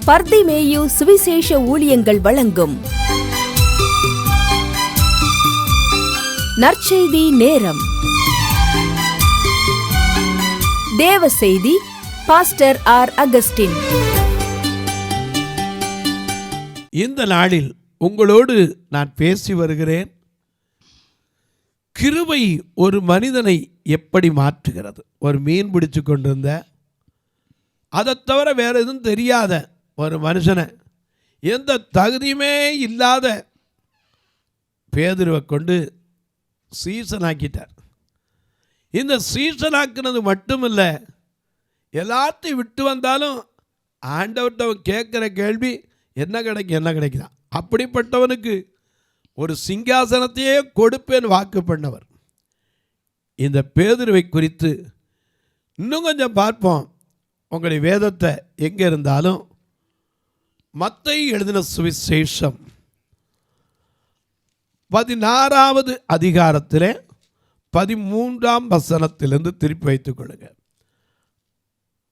பர்திமேயு சுவிசேஷ ஊழியங்கள் வழங்கும் நற்செய்தி நேரம். தேவ செய்தி பாஸ்டர் ஆர். அகஸ்டின். இந்த நாளில் உங்களோடு நான் பேசி வருகிறேன். கிருபை ஒரு மனிதனை எப்படி மாற்றுகிறது. ஒரு மீன் பிடிச்சு கொண்டிருந்த, அதை தவிர வேற எதுவும் தெரியாத ஒரு மனுஷனை, எந்த தகுதியுமே இல்லாத பேதுருவை கொண்டு சீசனாக்கிட்டார். இந்த சீசனாக்குனது மட்டும் இல்லை, எல்லாத்தையும் விட்டு வந்தாலும் ஆண்டவர்கிட்ட கேட்குற கேள்வி என்ன கிடைக்கும், என்ன கிடைக்குதான். அப்படிப்பட்டவனுக்கு ஒரு சிங்காசனத்தையே கொடுப்பேன் வாக்கு பண்ணவர். இந்த பேதுருவை குறித்து இன்னும் கொஞ்சம் பார்ப்போம். உங்களுடைய வேதத்தை எங்கே இருந்தாலும் மத்தேயு எழுதின சுவிசேஷம் 16வது அதிகாரத்திலே 13ஆம் வசனத்திலிருந்து திருப்பி வைத்துக் கொள்ளுங்க.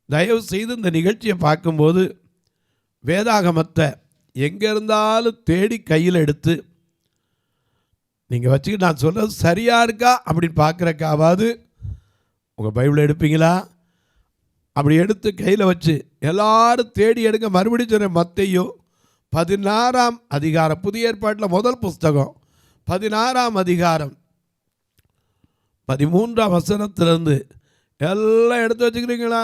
தயவு செய்து இந்த நிகழ்ச்சியை பார்க்கும்போது வேதாகமத்தை எங்கே இருந்தாலும் தேடி கையில் எடுத்து நீங்கள் வச்சுக்கிட்டு நான் சொல்கிறது சரியாக இருக்கா அப்படின்னு பார்க்குறக்காவது உங்கள் பைபிளை எடுப்பீங்களா? அப்படி எடுத்து கையில் வச்சு எல்லாரும் தேடி எடுங்க. மறுபடியும் சொல்கிறேன், மத்தேயு 16ஆம் அதிகாரம், புதிய ஏற்பாட்டில் முதல் புஸ்தகம் 16ஆம் அதிகாரம் 13ஆம் வசனத்திலிருந்து எல்லாம் எடுத்து வச்சுக்கிறீங்களா?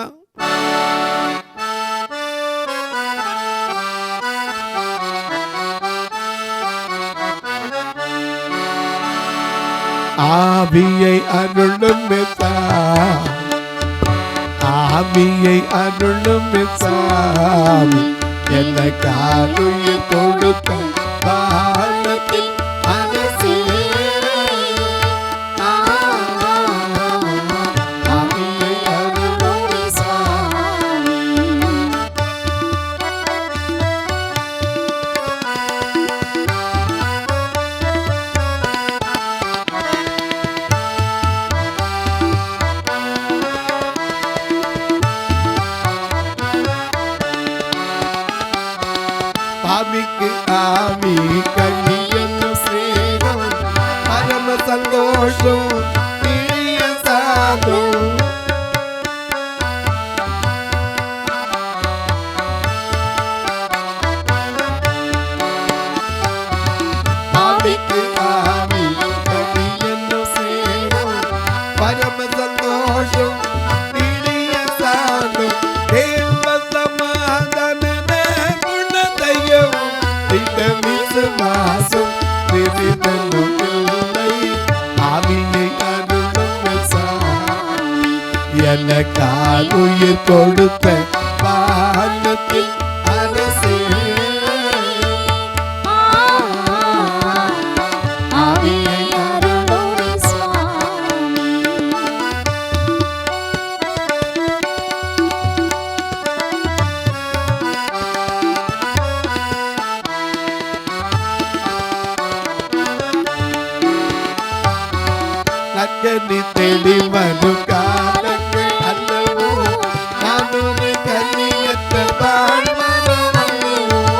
ஆவியை அருளும் ஆவியை அருளும் சாமி, என்ன காலுயிர் கொடுத்த பாலத்தில் அரசே. ஆவியை அருளும் சாமி. ஆவிக்கு ஆவி கண்ணி என்னும் ஸ்நேகம், பரம சந்தோஷம் பிரிய சாதம். ஆவிக்கு ஆவி கண்ணி என்னும் ஸ்நேகம், பரம சந்தோஷம் பிரிய சாதம். தேவ சமாதான விசுவாசம் விரிதலும் இல்லை. ஆவியை அருளும் சாமி, எனக்காக உயிர் கொடுத்த பாலத்தில் அரசே. ஆவியை அருளும் சாமி. நக்கனி தெளிவரும் காலங்கள் அல்லவோ, நானும் கண்ணியற்ற வாழ்வதும் அல்லவோ.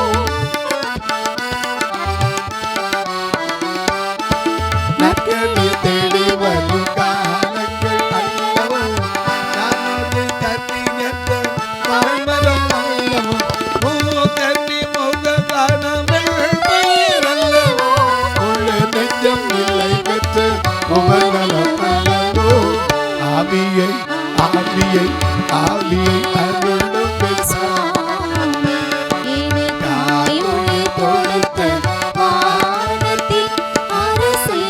நக்கனி தெளிவரும் காலங்கள் அல்லவோ, நானும் கண்ணியற்ற வாழ்வதும் அல்லவோ. மூக்கண்ணி முகதானங்கள் பெயர் அல்லவோ, உள்ள நெஞ்சம் இல்லை பெற்று ஆவியை ஆவியை ஆவியை அருளும் சாமி, காலுயிர் கொடுத்த வானத்தில் அரசே.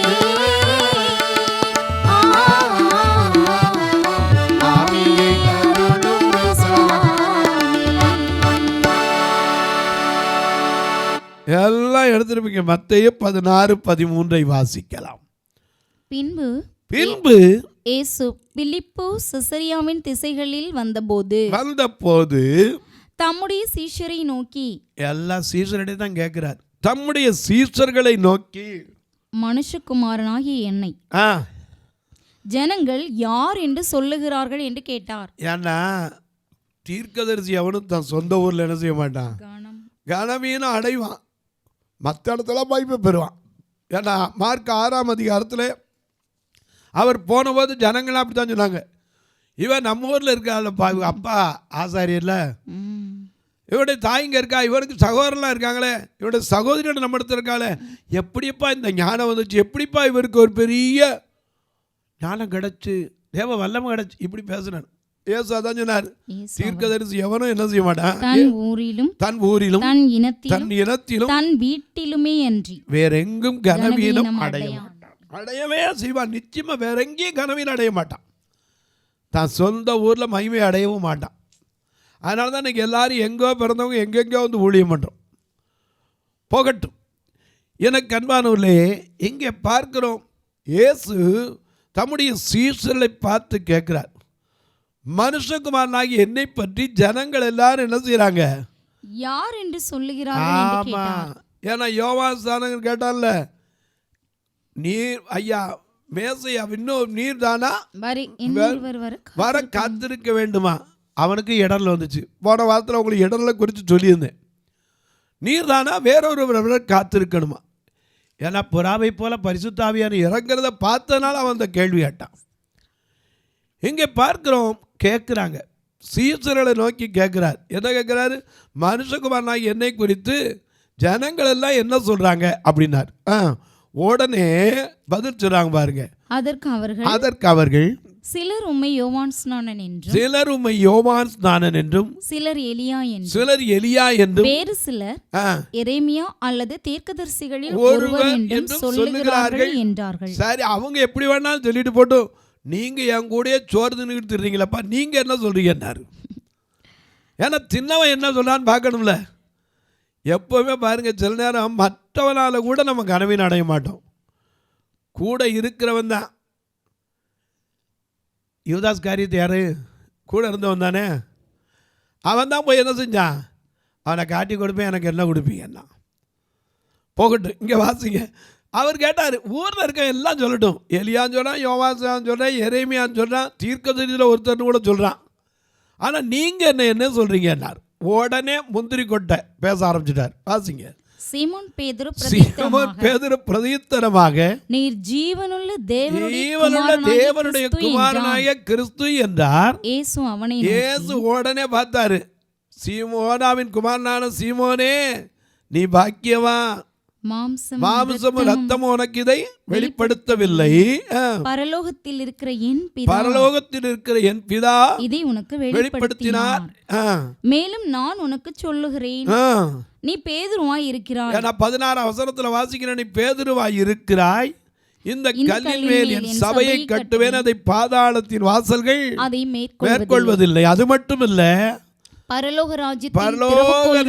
ஆவியை அருளும் சாமி. எல்லாம் எடுத்துருப்பீங்க. மத்தேயு 16:13 வாசிக்கலாம். பின்பு இயேசு பிலிப்பு செசரியாவின் திசைகளில் வந்தபோது தம்முடைய சீஷரை நோக்கி, எல்லா சீஷரிடையே தான் கேட்கிறார், தம்முடைய சீஷர்களை நோக்கி, மனுஷகுமாரனாகிய என்னை ஜனங்கள் யார் என்று சொல்லுகிறார்கள் என்று கேட்டார். ஏன்னா தீர்க்கதரிசி அவனும் தன் சொந்த ஊரில் என்ன செய்ய மாட்டான், கனம் கனவீனம் அடைவான், மற்ற இடத்துல வாய்ப்பை பெறுவான். ஏன்னா மார்க் 6ஆம் அதிகாரத்தில் அவர் போனபோது ஜனங்களாம் அப்படி தான் சொன்னாங்க, இவன் நம்ம ஊரில் இருக்காப்பா, அப்பா ஆசாரியர்ல, இவனுடைய தாய்ங்க இருக்கா, இவனுக்கு சகோதரலாம் இருக்காங்களே, இவனுடைய சகோதரியோட நம்ம இடத்துல இருக்காளே, எப்படிப்பா இந்த ஞானம் வந்துச்சு, எப்படிப்பா இவருக்கு ஒரு பெரிய ஞானம் கிடச்சி, தேவ வல்லமை கிடச்சி, இப்படி பேசுனார். ஏசு அதான் சொன்னார், தீர்க்கதரிசி எவனும் என்ன செய்ய மாட்டான், தன் ஊரிலும் தன் ஊரிலும் தன் தன் இனத்திலும் தன் வீட்டிலுமே அன்றி வேற எங்கும் கனவீனம் அடைய மாட்டான். அடையவே செய்வான், நிச்சயமா வேற எங்கேயும் கனவீனம் அடைய மாட்டான், தான் சொந்த ஊரில் மகிமை அடையவும் மாட்டான். அதனால தான் இன்றைக்கி எல்லாரும் எங்கோ பிறந்தவங்க எங்கெங்கோ வந்து ஊழியம் பண்ணுறோம். போகட்டும். எனக்கு அன்பானவர்களே, இங்கே பார்க்கிறோம், இயேசு தம்முடைய சீஷர்களை பார்த்து கேட்கிறார், மனுஷகுமாரனாகி என்னை பற்றி ஜனங்கள் எல்லாரும் என்ன செய்கிறாங்க, யார் என்று சொல்லுகிறார்கள் என்று ஆமா, கேட்டார். ஏன்னா யோவான் ஸ்நானகன் கேட்டான்ல, நீர் ஐயா மேசையா இன்னும் நீர் தானா வர காத்திருக்க வேண்டுமா, அவனுக்கு இடர்ல வந்துச்சு. போன வாரத்தில் உங்களுக்கு இடர்ல குறித்து சொல்லியிருந்தேன். நீர் தானா வேறொரு காத்திருக்கணுமா, ஏன்னா புறாவை போல பரிசுத்தாவியான இறங்கிறத பார்த்தனால அவன் அந்த கேள்வி கேட்டான். இங்கே பார்க்கிறோம், கேட்குறாங்க, சீசர்களை நோக்கி கேட்குறார். என்ன கேட்குறாரு, மனுஷகுமாரனாகி என்னை குறித்து ஜனங்கள் எல்லாம் என்ன சொல்கிறாங்க அப்படின்னார். உடனே பதில் சொல்கிறாங்க பாருங்க. அதற்கு அவர்கள் சிலர் உம்மை யோவான் ஸ்நானன் என்றும் சிலர் எலியா என்றும் வேறு சிலர் எரேமியா அல்லது தீர்க்கதரிசிகளில் ஒருவர் என்றும் சொல்லுகிறார்கள் என்றார்கள். சரி, அவங்க எப்படி வேணாலும் சொல்லிட்டு போட்டோம், நீங்க என் கூட சோறு தின்னுக்கிட்டு திரிங்களப்பா, நீங்க என்ன சொல்றீங்கன்னாரு. ஏன்னா சின்னவன் என்ன சொல்றான்னு பார்க்கணும்ல. எப்பவுமே பாருங்க, சில நேரம் மற்றவனால கூட நம்ம கனவின் அடைய மாட்டோம், கூட இருக்கிறவன் தான். யூதாஸ் காரியத்தை யாரு கூட இருந்தவன் தானே, அவன் தான் போய் என்ன செஞ்சான், அவனை காட்டி கொடுப்பேன், எனக்கு என்ன கொடுப்பீங்கன்னா. போகட்டும், இங்கே வாசிங்க. அவர் கேட்டார், ஊரில் இருக்க எல்லாம் சொல்லட்டும், எலியான்னு சொல்கிறான், யோவான் சொல்கிறேன், எரேமியான்னு சொல்கிறான், தீர்க்கதரிசியில் ஒருத்தர்னு கூட சொல்கிறான், ஆனால் நீங்கள் என்ன சொல்கிறீங்கன்னார். உடனே முந்திரி கொட்டை பேச ஆரம்பிச்சிட்டார். வாசிங்க. சீமோன் பேதுரு பிரதியுத்தரமாக, நீர் ஜீவனுள்ள தேவனுடைய குமாரனாகிய கிறிஸ்து என்றார். இயேசு உடனே பார்த்தாரு, சீமோனாவின் குமாரனான சீமோனே, நீ பாக்கியவான், மாம்சமும் ரத்தமும் உனக்கு இதை வெளிப்படுத்தவில்லை, பரலோகத்தில் இருக்கிற என் பிதா இதை உனக்கு வெளிப்படுத்தினார். மேலும் நான் உனக்கு சொல்லுகிறேன், நீ பேதுருவாய் இருக்கிறாய். 16ஆம் வசனத்துல வாசிக்கிறேன், நீ பேதுருவாய் இருக்கிறாய், இந்த கல்லின் மேல் என் சபையை கட்டுவேன், அதை பாதாளத்தின் வாசல்கள் அதை மேற்கொள்வதில்லை. அது மட்டும் இல்ல, பரலோக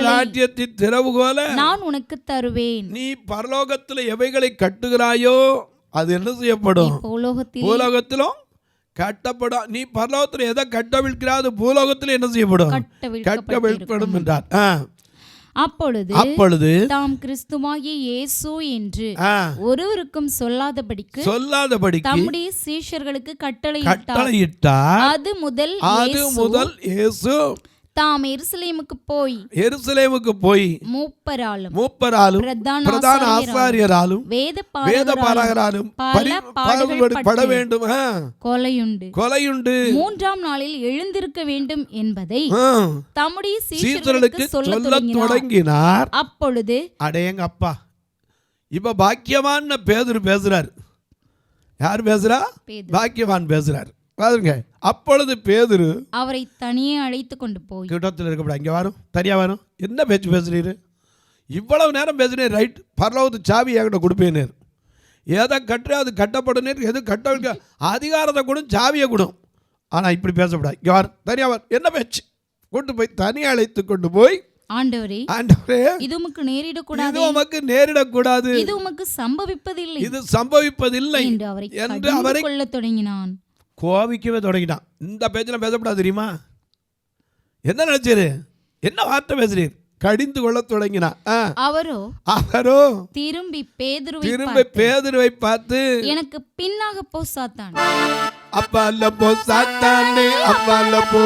ராஜ்யத்தின் திறவுகோலை நான் உனக்கு தருவேன். நீ பரலோகத்தில் எவைகளை கட்டுகிறாயோ அது என்ன செய்யப்படும், பூலோகத்திலும் கட்டப்படும். நீ பரலோகத்தில் எதை கட்டவிழ்கிறா அது பூலோகத்தில் என்ன செய்யப்படும், கட்டவிழ்ப்படும் என்றார். அப்பொழுது தாம் கிறிஸ்துவாகிய இயேசு என்று ஒருவருக்கும் சொல்லாதபடிக்கு தம்முடைய சீஷர்களுக்கு கட்டளையிட்டார். அது முதல் இயேசு தாம் எருசலேமுக்கு போய் மூப்பராலும் பிரதான ஆசாரியராலும் வேதபாரகராலும் பட வேண்டும், கொலையுண்டு 3ஆம் நாளில் எழுந்திருக்க வேண்டும் என்பதை தம்முடைய சீஷர்களுக்கு சொல்லத் தொடங்கினார். அப்பொழுது அடேங்க அப்பா, இப்ப பாக்கியவான் பேதுரு பேசுறார். யார் பேசுறா, பாக்கியவான் பேசுறார். பாருங்க, அப்பொழுது பேதுரு அவரை தனியே அழைத்து கொண்டு போய், கிட்டத்தில் இருக்கப்படாது, இங்கே வரும், தனியா வரும், என்ன பேச்சு பேசுறீரு, இவ்வளவு நேரம் பேசுறேன், ரைட், பரலோகத்து சாவி என்கிட்ட கொடுப்பேன், எதை கட்டுற அது கட்டப்படும், எது கட்ட அதிகாரத்தை கொடும், சாவியை கொடும், ஆனால் இப்படி பேசப்படாது, இங்கே வரும், தனியா வரும், என்ன பேச்சு, கொண்டு போய் தனியாக அழைத்து கொண்டு போய், ஆண்டவரே இது உமக்கு நேரிடக்கூடாது, இது உமக்கு சம்பவிப்பதில்லை என்று அவரை கொள்ளத் தொடங்கினான். கோபிக்கவே தொடங்கிட்டான். இந்த பேச்சில் பேசப்படாது தெரியுமா, என்ன நினைச்சாரு, என்ன வார்த்தை பேசுறீர், கடிந்து கொள்ள தொடங்கினான். அவரோ திரும்பி பேதுருவை பார்த்து, எனக்கு பின்னாக போ சாத்தான், அப்பா அல்ல போ சாத்தானே, அப்பா அல்ல போ,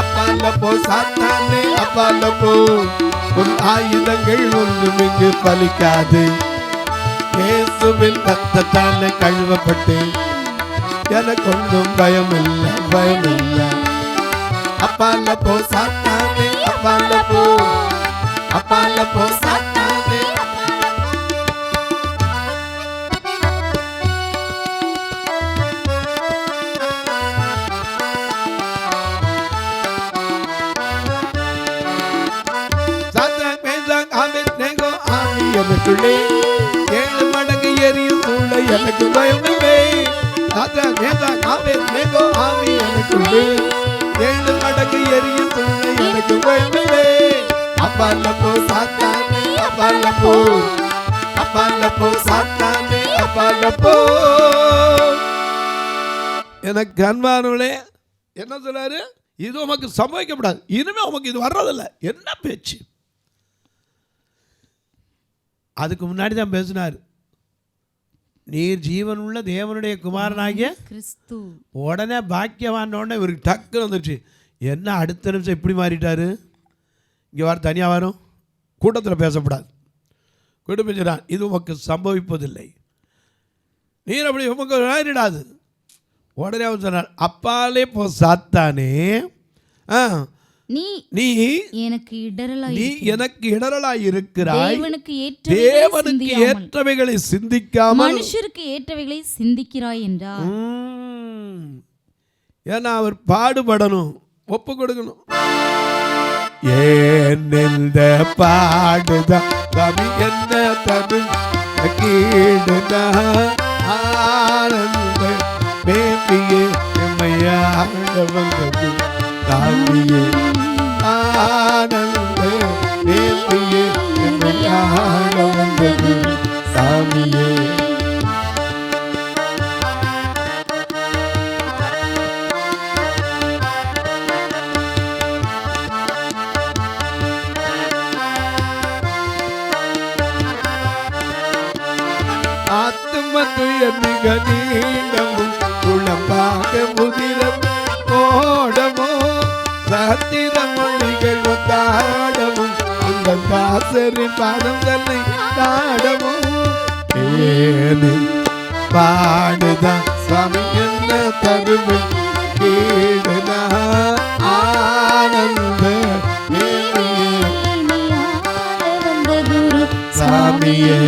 அப்பால போ சாத்தானே, அப்பால போ. உன் ஆயுதங்கள் ஒன்றும் இங்கு பலிக்காது. இயேசுவின் ரத்தத்தால கழுவப்பட்டு எனக்கு ஒன்றும் பயம் இல்லை, பயம் இல்லை. அப்பால போ சாத்தானே, அப்பால போ, அப்பால போ சாத்தானே. சாத்ராக், மேஷாக், ஆபேத்நேகோ ஆவி எனக்குள்ளே, 7 மடங்கு எரியும் சூளை எனக்கு பயமில்லை. சாத்ராக், மேஷாக், ஆபேத்நேகோ ஆவி எனக்குள்ளே, 7 மடங்கு எரியும் சூளை எனக்கு பயமில்லை. அப்பால போ சாத்தானே, அப்பால போ, அப்பால போ சாத்தானே, அப்பால போ. எனக்கு அன்பானவளே, என்ன சொல்றாரு? இது உமக்கு சம்பவிக்கப்படாது, இனிமே உமக்கு இது வர்றதில்லை. என்ன பேச்சு? அதுக்கு முன்னாடி தான் பேசினார், நீர் ஜீவன் உள்ள தேவனுடைய குமாரனாகிய கிறிஸ்து. உடனே பாக்கியவான உடனே இவருக்கு டக்குன்னு வந்துடுச்சு. என்ன அடுத்த நிமிஷம் இப்படி மாறிட்டாரு? இங்கே வர தனியாக வரும், கூட்டத்தில் பேசப்படாது. கூட்டம் பேசுகிறான், இது உமக்கு சம்பவிப்பதில்லை, நீர் அப்படி உமக்கு ஆயிடாது. உடனே அவர் சொன்னார், அப்பாலே போ சாத்தானே, நீ எனக்கு இடரலாய் இருக்கிறாய். தேவனுக்கு ஏற்றவைகளை சிந்திக்காமல் மனுஷருக்கு ஏற்றவைகளை சிந்திக்கிறாய் என்றார். ஏன்னா அவர் பாடுபடணும், ஒப்பு கொடுக்கணும். ஏன் இந்த பாடுதான் கவி என்ன தரு கீடுதா ஆனந்த மேபியே எம்மையாட வந்தது சாமியே, ஆனந்த மேபியே எம்மையாட வந்தது சாமியே. ஆத்துமத்துயர் மிக நீண்டமும் குளம்பாக முதிரம் ஓடமோ, சத்திர மொழிகள் ஒத்தாடமும் உங்கள் தாசரின் பாதம் தன்னை நாடமோ. ஏனு பாடுதான் சுவாமி என்ன தருமை கேடுதா ஆனந்த சாமியே.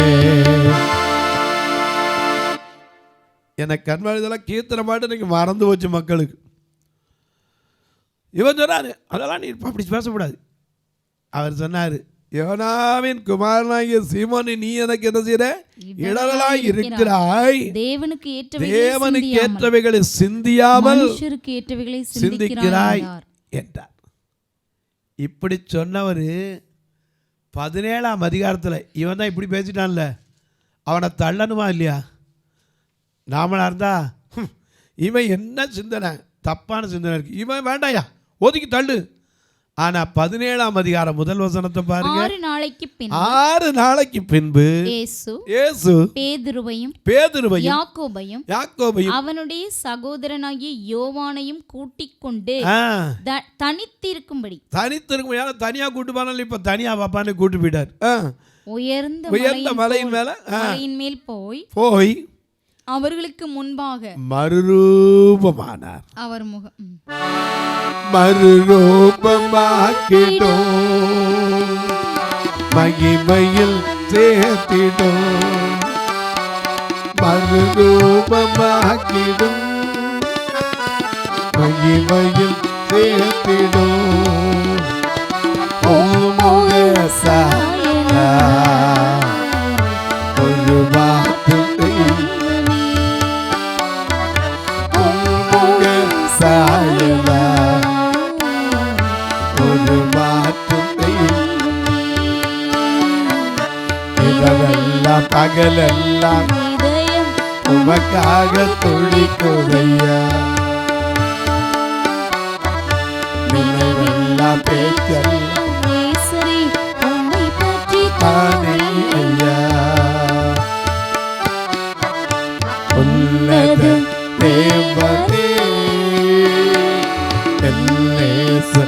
எனக்கு கண்மாதிதெல்லாம் கீர்த்தனை பாட்டு நீங்கள் மறந்து போச்சு மக்களுக்கு. இவன் சொன்னார், அதெல்லாம் நீ அப்படி பேசக்கூடாது. அவர் சொன்னார், யோனாவின் குமாரனாகிய சீமோனே, நீ எனக்கு என்ன செய்கிற? இடரலாய் இருக்கிறாய். தேவனுக்கு ஏற்றவைகளை சிந்தியாமல் சிந்திக்கிறாய் என்றார். இப்படி சொன்னவர் 17ஆம் அதிகாரத்தில் இவன் தான் இப்படி பேசிட்டான்ல, அவனை தள்ளணுமா இல்லையா? நாமளா இருந்தா இவன் என்ன சிந்தனை, தப்பான சிந்தனை இருக்கு, இவன் வேண்டாயா, ஒதுக்கி தள்ளு. ஆனா 17ஆம் அதிகாரம் முதல் வசனத்தை பாருங்க. 6 நாளைக்கு பின்பு இயேசு பேதுருவையும் யாக்கோபையும் அவனுடைய சகோதரனாகிய யோவானையும் கூட்டிக் கொண்டு தனித்திருக்கும்படி தனியா கூட்டு போனாலும் இப்ப தனியா பாப்பான்னு கூட்டு போயிட்டார். உயர்ந்த மலையின் மேல் போய் அவர்களுக்கு முன்பாக மறுரூபமானார். அவர் முகம் மறுரூபமாக்கிடோ, மகிமையில் சேர்த்திடோ, மறுரூபமாக்கிடும், மகிமையில் சேர்த்திடோ. ஒரு மாற்றம் சாயலா, ஒரு மாற்றம் இரவெல்லாம் பகலெல்லாம் உமக்காக துடிக்குதையா. நினைவெல்லாம் பேச்செல்லாம் தானே ஐயா. உள்ளது தேவனே எல்லேசு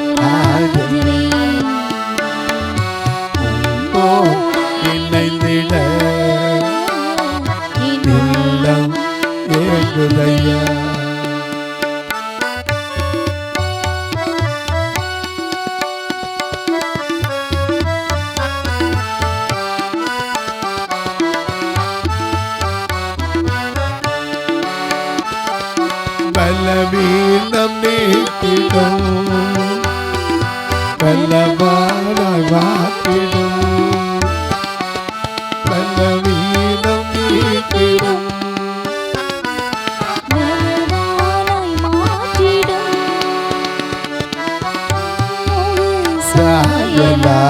சாயலா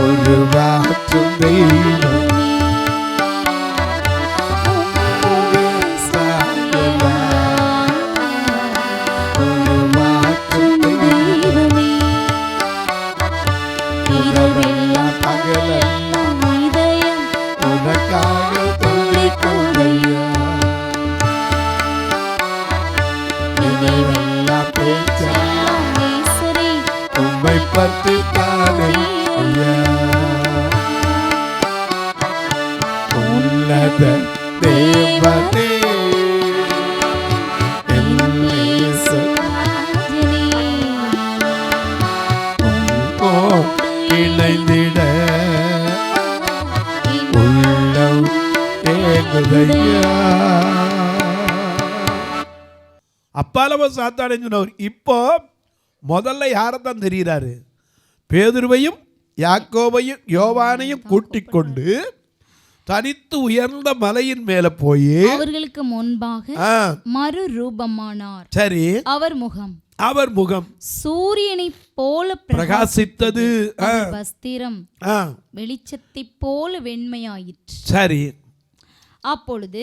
ஒரு மாற்றும் தெய்வம் சாயலா ஒரு மாற்றும் தெய்வமே இரவெல்லாம் பகலெல்லாம் இதயம் உனக்காக துடிக்குதையா நினைவெல்லாம் பேச்செல்லாம் ஈஸ்வரி உம்மை பற்றி தானே உன்னத தேவனே இணைந்திட உள்ளம் ஏகுதையா. அப்பாலவ சாத்தானேன்னு சொன்னவர் இப்போ முதல்ல யாரைத்தான் தெரிகிறாரு? பேதுருவையும் யாக்கோபையும் யோவானையும் கூட்டிக் கொண்டு தனித்து உயர்ந்த மலையின் மேல போய் அவர்களுக்கு முன்பாக மறுரூபமானார். சரி, அவர் முகம் சூரியனை போல பிரகாசித்தது, வஸ்திரம் வெளிச்சத்தை போல வெண்மையாயிற்று. சரி, அப்பொழுது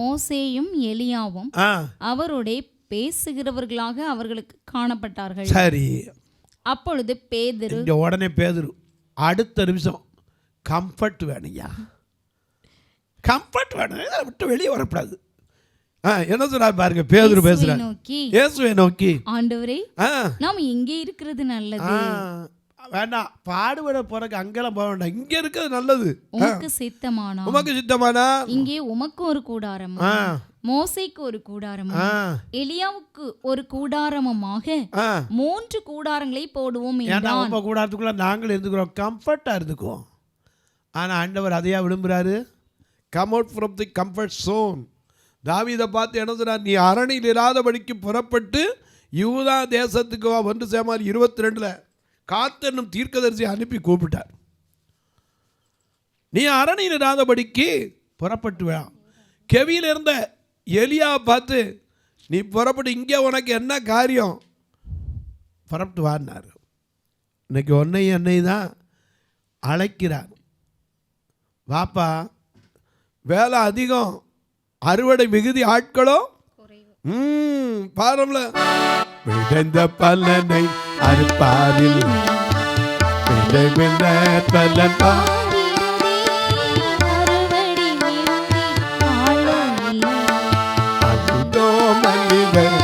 மோசேயும் எலியாவும் அவருடைய பேசுகிறவர்களாக அவர்களுக்கு காணப்பட்டார்கள். சரி, அப்பொழுது பேதுரு உடனே பேதுரு அடுத்த நிமிஷம் கம்ஃபர்ட் வேணுயா, கம்ஃபர்ட் வேணும், விட்டு வெளியே வரக்கூடாது. என்ன சொல்றாரு பாருங்க, பேதுரு பேசுறாரு இயேசுவை நோக்கி, ஆண்டவரே நாம் இங்கே இருக்கிறது நல்லது, வேண்டாம் பாடுபட போறக்கு அங்கெல்லாம் போக வேண்டாம், இங்க இருக்கிறது நல்லது. உமக்கு சித்தமானா இங்கே உமக்கு ஒரு கூடாரமும் மோசேக்கு ஒரு கூடாரமும் எலியாவுக்கு ஒரு கூடாரமுமாக 3 கூடாரங்களை போடுவோம் என்றான். உங்க கூடாரத்துக்குள்ள நாங்கள் இருந்துக்கிறோம், கம்ஃபர்ட்டா இருந்துக்குவோம். ஆனா ஆண்டவர் அதையா விரும்புறாரு? Come out from the comfort zone. தாவீதை பார்த்து என்ன சொன்னார்? நீ அரணியில் இராதபடிக்கு புறப்பட்டு யூதா தேசத்துக்கு வா. 1 சாமுவேல் 22 காத் என்னும் தீர்க்கதரிசி அனுப்பி கூப்பிட்டார். நீ அரணியில் இராதபடிக்கு புறப்பட்டு வா. கெவியில் இருந்த எலியாவை பார்த்து நீ புறப்பட்டு இங்கே உனக்கு என்ன காரியம், புறப்பட்டு வான்னார். இன்னைக்கு என்னை தான் அழைக்கிறார். வாப்பா, வேலை அதிகம், அறுவடை மிகுதி, ஆட்களோ பாருங்கள, விளைந்த பலனை அறுப்பாரில் பலன் அதோ மனிதர்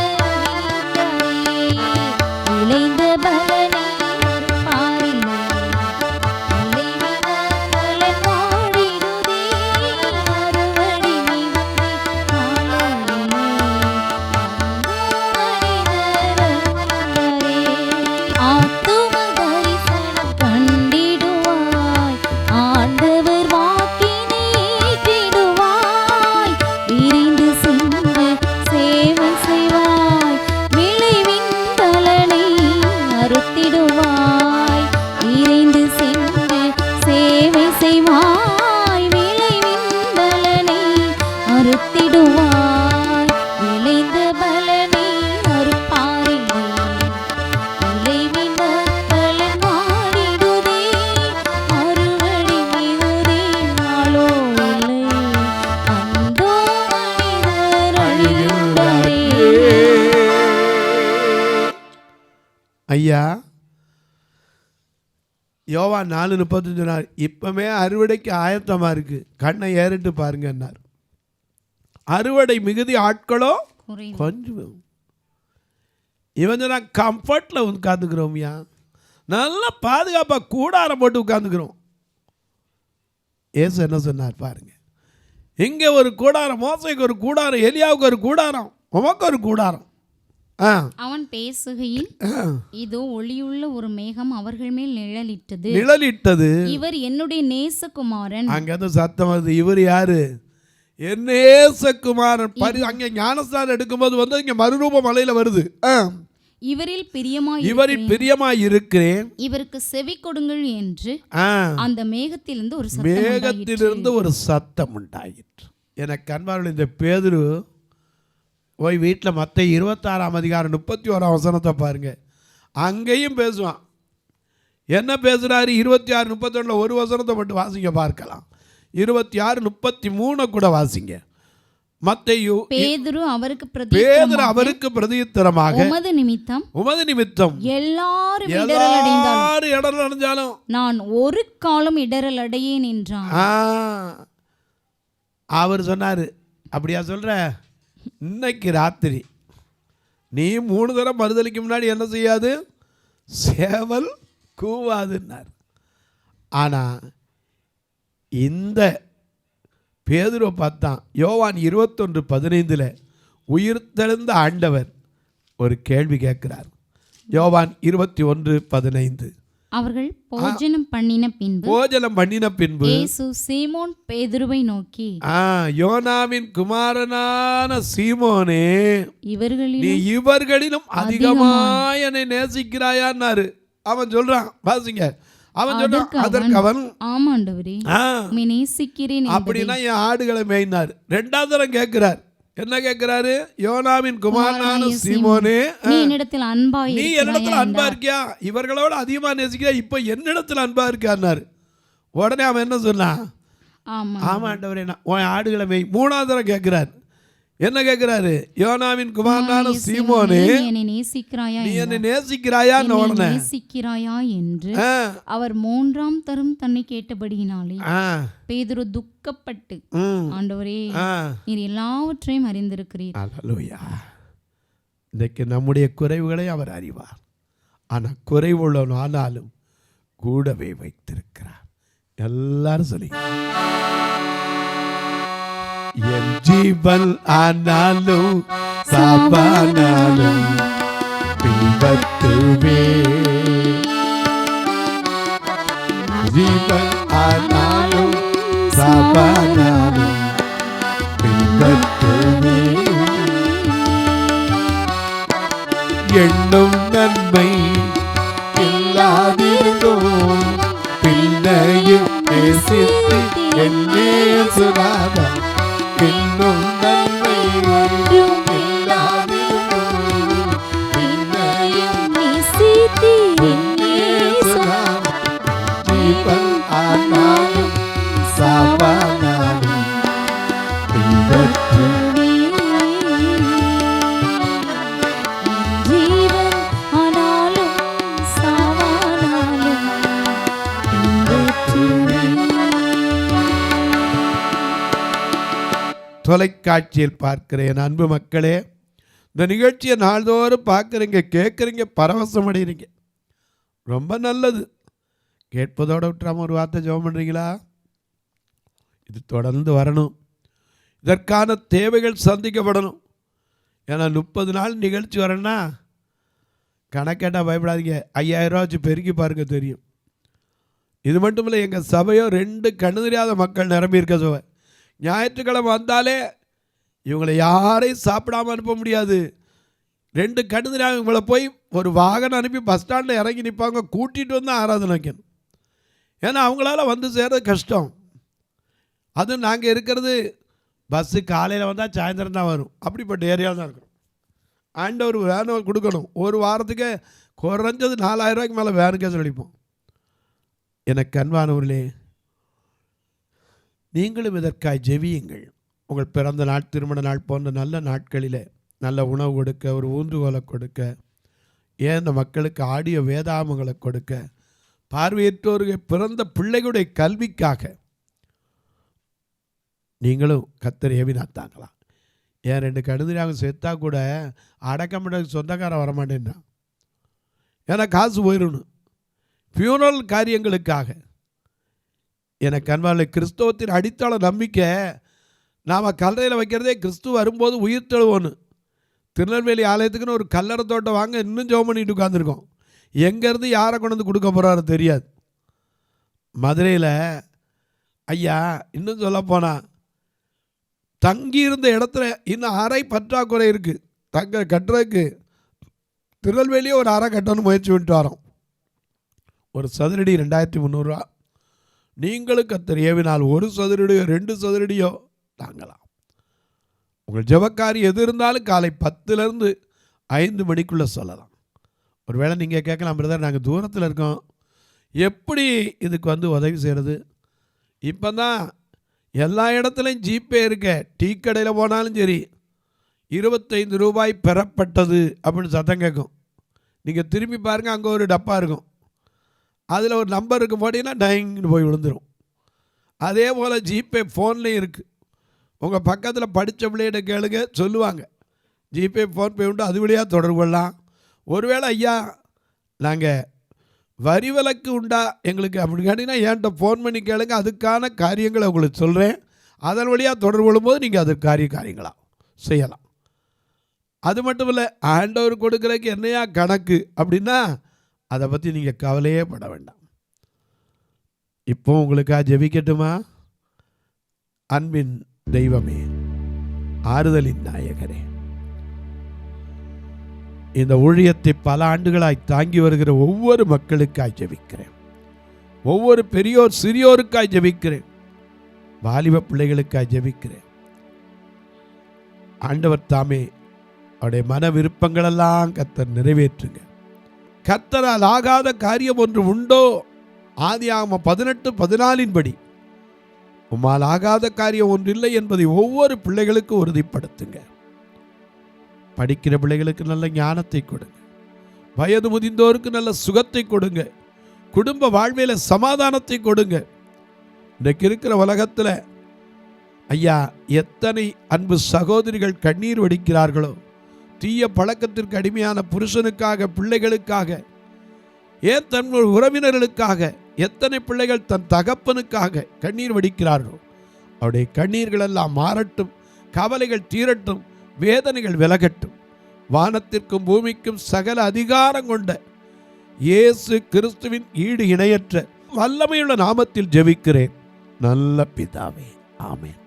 ஐயா. யோவான் 4:35 சொன்னார், இப்பமே அறுவடைக்கு ஆயத்தமா இருக்கு, கண்ணை ஏறிட்டு பாருங்க என்னார். அறுவடை மிகுதி, ஆட்களோ கொஞ்சம். இவன் சொன்னா கம்ஃபர்ட்ல உட்காந்துக்கிறோம்யா, நல்லா பாதுகாப்பா கூடாரம் போட்டு உட்காந்துக்கிறோம். ஏசு என்ன சொன்னார் பாருங்க, இங்கே ஒரு கூடாரம், மோசேக்கு ஒரு கூடாரம், எலியாவுக்கு ஒரு கூடாரம், உமக்கு ஒரு கூடாரம். அவன் பேசுகையில் இதோ ஒளியுள்ள ஒரு மேகம் அவர்கள் மேல் நிழலிட்டது. இவர் என்னுடைய நேசகுமாரன். அங்க சத்தம் வருது, இவர் யாரு? என் நேசகுமாரன். அங்க ஞானஸ்நானம் எடுக்கும்போது இங்க மறுரூப மலையில வருது, இவரில் பிரியமாய் இருக்கிறேன், இவருக்கு செவி கொடுங்கள் என்று அந்த மேகத்திலிருந்து ஒரு சத்தம் உண்டாயிற்று. எனக்கு அன்பார்கள், இந்த பேதுரு போய் வீட்டில் மத்தேயு 26 அதிகாரம் 31 வசனத்தை பாருங்க. அங்கேயும் பேசுவான். என்ன பேசுகிறாரு? 26:31 ஒரு வசனத்தை மட்டும் வாசிங்க பார்க்கலாம். 26:33 கூட வாசிங்க. மத்தேயு பேதுரு அவருக்கு பிரதியுத்தரமாக உமது நிமித்தம் எல்லாரும் இடரல் அடைஞ்சாலும் நான் ஒரு காலம் இடரல் அடையேன் என்றான். அவர் சொன்னாரு, அப்படியா சொல்ற? இன்னைக்கு ராத்திரி நீ 3 தடவை மறுதலிக்கு முன்னாடி என்ன செய்யாது? சேவல் கூவாதுன்னார். ஆனால் இந்த பேதுருவை பார்த்தான். யோவான் 21:15 உயிர்த்தெழுந்த ஆண்டவர் ஒரு கேள்வி கேட்கிறார். யோவான் 21:15 அவர்கள் போஜனம் பண்ணின பின்பு இயேசு சீமோன் பேதுருவை நோக்கி, யோனாவின் குமாரனான சீமோனே, நீ இவர்களிலும் அதிகமாய் என்னை நேசிக்கிறாயான்னாரு. அவன் சொல்றான், வாசிங்க. அவன் சொல்றான், அதற்கு அவன், ஆமாண்டவரே, நேசிக்கிறேன் அப்படின்னா என் ஆடுகளை மேய்னார். 2வது தரம் கேட்கிறார். என்ன கேட்கிறாரு? யோனாவின் குமாரனான சீமோனே, நீ என்னிடத்தில் அன்பா இருக்கியா? இவர்களோட அதிகமா நேசிக்கியா? இப்ப என்னிடத்தில் அன்பா இருக்காரு. உடனே அவன் என்ன சொன்னான்? ஆமா ஆண்டவரே, உன் ஆடுகளை மேய். 3வது தரம் கேட்கிறார். என்ன கேட்கிறாரு? யோனாவின் குமாரனான சீமோனே, நீ என்னை நேசிக்கிறாயா என்று அவர் 3ஆம் தரம் தன்னை கேட்டபடியினாலே பேதுரு துக்கப்பட்டு, ஆண்டவரே, நீர் எல்லாவற்றையும் அறிந்திருக்கிறீர். அல்லேலூயா. இன்றைக்கு நம்முடைய குறைவுகளை அவர் அறிவார். ஆனால் குறைவுள்ளவன் ஆனாலும் கூடவே வைத்திருக்கிறார். எல்லாரும் சொல்லி, என் ஜீவன் ஆனாலும் சாபானாலும் பின்பற்றுவே. ஜீவன் ஆனாலும் சாபானாலும் பின்பற்றுவே. எண்ணும் நன்மை இல்லாதிருந்தோம் பின்னையும் நேசித்து என்னே சொல்லாத. இன்னும் நன்மை ஒன்றும் இல்லாதிருந்தோம் பின்னையும் நேசித்து என்னே சொல்லாத. ஜீவன் ஆனாலும் சாவானாலும் பின்பற்றுவே. ஜீவன் ஆனாலும் சாவானாலும் பின்பற்றுவே. தொலைக்காட்சியில் பார்க்கிறேன் அன்பு மக்களே, இந்த நிகழ்ச்சியை நாள்தோறும் பார்க்குறீங்க, கேட்குறீங்க, பரவசம் அடைகிறீங்க. ரொம்ப நல்லது. கேட்பதோடு விட்டுறாமல் ஒரு வார்த்தை ஜெபம் பண்ணுறீங்களா? இது தொடர்ந்து வரணும். இதற்கான தேவைகள் சந்திக்கப்படணும். ஏன்னா 30 நாள் நிகழ்ச்சி வரேன்னா கணக்கேட்டால் பயப்படாதீங்க. 5000 ரூபா வச்சு பெருக்கி பாருங்க, தெரியும். இது மட்டும் இல்லை, எங்கள் சபையோ 2 கண்ணு தெரியாத மக்கள் நிரம்பி இருக்க சபை. ஞாயிற்றுக்கிழமை வந்தாலே இவங்களை யாரையும் சாப்பிடாமல் அனுப்ப முடியாது. 2 கண்ணு தெரியாமல் இவங்களை போய் ஒரு வாகனம் அனுப்பி பஸ் ஸ்டாண்டில் இறங்கி நிற்பாங்க, கூட்டிகிட்டு வந்து ஆராதனை வைக்கணும். ஏன்னா அவங்களால வந்து சேர்றது கஷ்டம். அதுவும் நாங்கள் இருக்கிறது பஸ்ஸு காலையில் வந்தால் சாயந்தரம் தான் வரும். அப்படிப்பட்ட ஏரியாவில் தான் இருக்கிறோம். ஆண்டவர் வேனை கொடுக்கணும். ஒரு வாரத்துக்கு குறைஞ்சது 4000 ரூபாய்க்கு மேலே வேனுக்கே செலவழிப்போம். எனக்கு அன்பானவர்களே, நீங்களும் இதற்காய் ஜெபியுங்கள். உங்கள் பிறந்த நாள், திருமண நாள் போன்ற நல்ல நாட்களில் நல்ல உணவு கொடுக்க, ஒரு ஊன்றுகோலை கொடுக்க, ஏன் இந்த மக்களுக்கு ஆடியோ வேதாமங்களை கொடுக்க, பார்வையற்றோருக்கு பிறந்த பிள்ளைகளுடைய கல்விக்காக நீங்களும் கர்த்தர் ஏவினாத்தாங்களாம். ஏன் 2 கடுதிராக சேர்த்தா கூட அடக்கமிட சொந்தக்காரன் வரமாட்டேன்றான். ஏன்னா காசு போயிடணும். ஃபியூனரல் காரியங்களுக்காக. எனக்கு அன்பான கிறிஸ்தவத்தின் அடித்தள நம்பிக்கை, நாம் கல்லறையில் வைக்கிறதே கிறிஸ்துவ வரும்போது உயிர் தெழுவோன்னு. திருநெல்வேலி ஆலயத்துக்குன்னு ஒரு கல்லறை தோட்டம் வாங்க இன்னும் ஜெபம் பண்ணிட்டு உட்காந்துருக்கோம். எங்கேருந்து யாரை கொண்டு வந்து கொடுக்க போகிறாரு தெரியாது. மதுரையில் ஐயா இன்னும் சொல்லப்போனால் தங்கியிருந்த இடத்துல இன்னும் அறை பற்றாக்குறை இருக்குது. தங்க கட்டுறதுக்கு திருநெல்வேலியே ஒரு அறை கட்டணும்னு முயற்சி பண்ணிட்டு வரோம். ஒரு சதுரடி 2300 ரூபா. நீங்களும் கர்த்தர் ஏவினால் 1 சதுரடியோ 2 சதுரடியோ தாங்கலாம். உங்கள் ஜெபக்காரி எது இருந்தாலும் காலை 10லேருந்து 5 மணிக்குள்ளே சொல்லலாம். ஒருவேளை நீங்கள் கேட்கலாம், பிரதர் நாங்கள் தூரத்தில் இருக்கோம், எப்படி இதுக்கு உதவி செய்கிறது? இப்போ தான் எல்லா இடத்துலையும் ஜிபே இருக்க. டீ கடையில் போனாலும் சரி 25 ரூபாய் பெறப்பட்டது அப்படின்னு சத்தம் கேட்கும். நீங்கள் திரும்பி பாருங்கள், அங்கே ஒரு டப்பா இருக்கும், அதில் ஒரு நம்பர் இருக்கும், போட்டிங்கன்னா டைங்னு போய் விழுந்துடும். அதே போல் ஜிபே ஃபோன்லேயும் இருக்குது. உங்கள் பக்கத்தில் படித்த பிள்ளைகிட்ட கேளுங்க, சொல்லுவாங்க ஜிபே ஃபோன்பே உண்டு, அது வழியாக தொடர்பு கொள்ளலாம். ஒருவேளை ஐயா நாங்கள் வரி விலக்கு உண்டா எங்களுக்கு அப்படின்னு கேட்டிங்கன்னா என்கிட்ட ஃபோன் பண்ணி கேளுங்க, அதுக்கான காரியங்களை உங்களுக்கு சொல்கிறேன். அதன் வழியாக தொடர்பு கொள்ளும்போது நீங்கள் அது காரியங்களாக செய்யலாம். அது மட்டும் இல்லை, ஆண்டவர் கொடுக்குறதுக்கு என்னையா கணக்கு அப்படின்னா அதை பற்றி நீங்கள் கவலையே பட வேண்டாம். இப்போ உங்களுக்காக ஜெபிக்கட்டுமா? அன்பின் தெய்வமே, ஆறுதலின் நாயகரே, இந்த ஊழியத்தை பல ஆண்டுகளாய் தாங்கி வருகிற ஒவ்வொரு மக்களுக்காய் ஜெபிக்கிறேன். ஒவ்வொரு பெரியோர் சிறியோருக்காய் ஜெபிக்கிறேன். வாலிப பிள்ளைகளுக்காய் ஜெபிக்கிறேன். ஆண்டவர் தாமே அவருடைய மன விருப்பங்களெல்லாம் கர்த்தர் நிறைவேற்றுங்க. கர்த்தரால் ஆகாத காரியம் ஒன்று உண்டோ? ஆதியாகமம் 18:14 உம்மால் ஆகாத காரியம் ஒன்றில்லை என்பதை ஒவ்வொரு பிள்ளைகளுக்கும் உறுதிப்படுத்துங்க. படிக்கிற பிள்ளைகளுக்கு நல்ல ஞானத்தை கொடுங்க. வயது முதிர்ந்தோருக்கு நல்ல சுகத்தை கொடுங்க. குடும்ப வாழ்வில சமாதானத்தை கொடுங்க. இன்றைக்கு இருக்கிற உலகத்தில் ஐயா எத்தனை அன்பு சகோதரிகள் கண்ணீர் வடிக்கிறார்களோ, தீய பழக்கத்திற்கு அடிமையான புருஷனுக்காக, பிள்ளைகளுக்காக, ஏன் தன் உறவினர்களுக்காக எத்தனை பிள்ளைகள் தன் தகப்பனுக்காக கண்ணீர் வடிக்கிறார்களோ, அவருடைய கண்ணீர்கள் எல்லாம் மாறட்டும், கவலைகள் தீரட்டும், வேதனைகள் விலகட்டும். வானத்திற்கும் பூமிக்கும் சகல அதிகாரம் கொண்ட இயேசு கிறிஸ்துவின் ஈடு இணையற்ற வல்லமையுள்ள நாமத்தில் ஜெபிக்கிறேன் நல்ல பிதாவே, ஆமென்.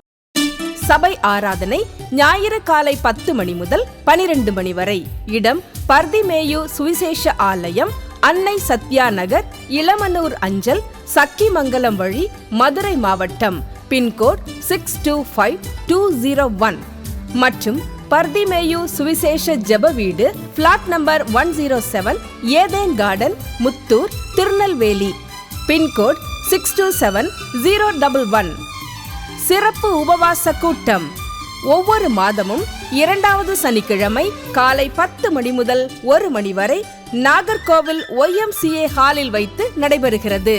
சபை ஆராதனை ஞாயிறு காலை 10 மணி முதல் 12 மணி வரை. இடம் பர்திமேயு சுவிசேஷ ஆலயம், அன்னை சத்யா நகர், இளமனூர் அஞ்சல், சக்கிமங்கலம் வழி, மதுரை மாவட்டம். பின்கோட் 625201 மற்றும் பர்திமேயு சுவிசேஷ ஜெப வீடு, flat number 107, Eden garden, Muthur, Tirunelveli. Pincode 627011. சிறப்பு உபவாச கூட்டம் ஒவ்வொரு மாதமும் 2வது சனிக்கிழமை காலை 10 மணி முதல் 1 மணி வரை நாகர்கோவில் YMCA ஹாலில் வைத்து நடைபெறுகிறது.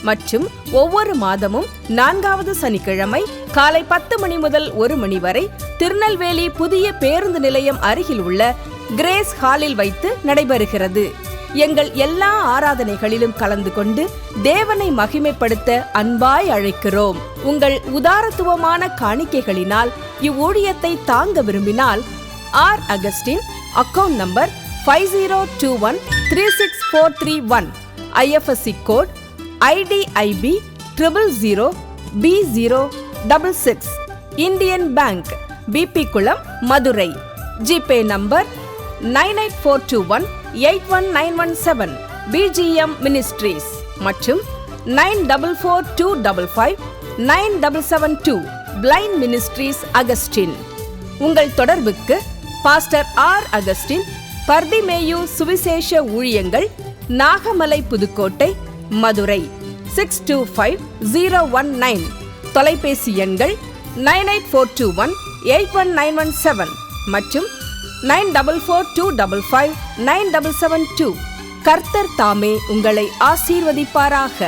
மற்றும் ஒவ்வொரு மாதமும் 4வது சனிக்கிழமை காலை 10 மணி முதல் 1 மணி வரை திருநெல்வேலி புதிய பேருந்து நிலையம் அருகில் உள்ள கிரேஸ் ஹாலில் வைத்து நடைபெறுகிறது. எங்கள் எல்லா ஆராதனைகளிலும் கலந்து கொண்டு தேவனை மகிமைப்படுத்த அன்பாய் அழைக்கிறோம். உங்கள் உதாரத்துவமான காணிக்கைகளினால் இவ்வூழியத்தை தாங்க விரும்பினால் R Augustine, account number 5021364331, IFSC code IDIB 000B066, Indian bank, BP Kulam, Madurai. GPay number 9842181917, BGM ministries மற்றும் 9442559772, பிளைண்ட் மினிஸ்ட்ரீஸ் அகஸ்டின். உங்கள் தொடர்புக்கு பாஸ்டர் ஆர் அகஸ்டின், பர்திமேயு சுவிசேஷ ஊழியங்கள், நாகமலை, புதுக்கோட்டை, மதுரை 625019. தொலைபேசி எண்கள் 9842181917 மற்றும் 9442559772. கர்த்தர் தாமே உங்களை ஆசீர்வதிப்பாராக.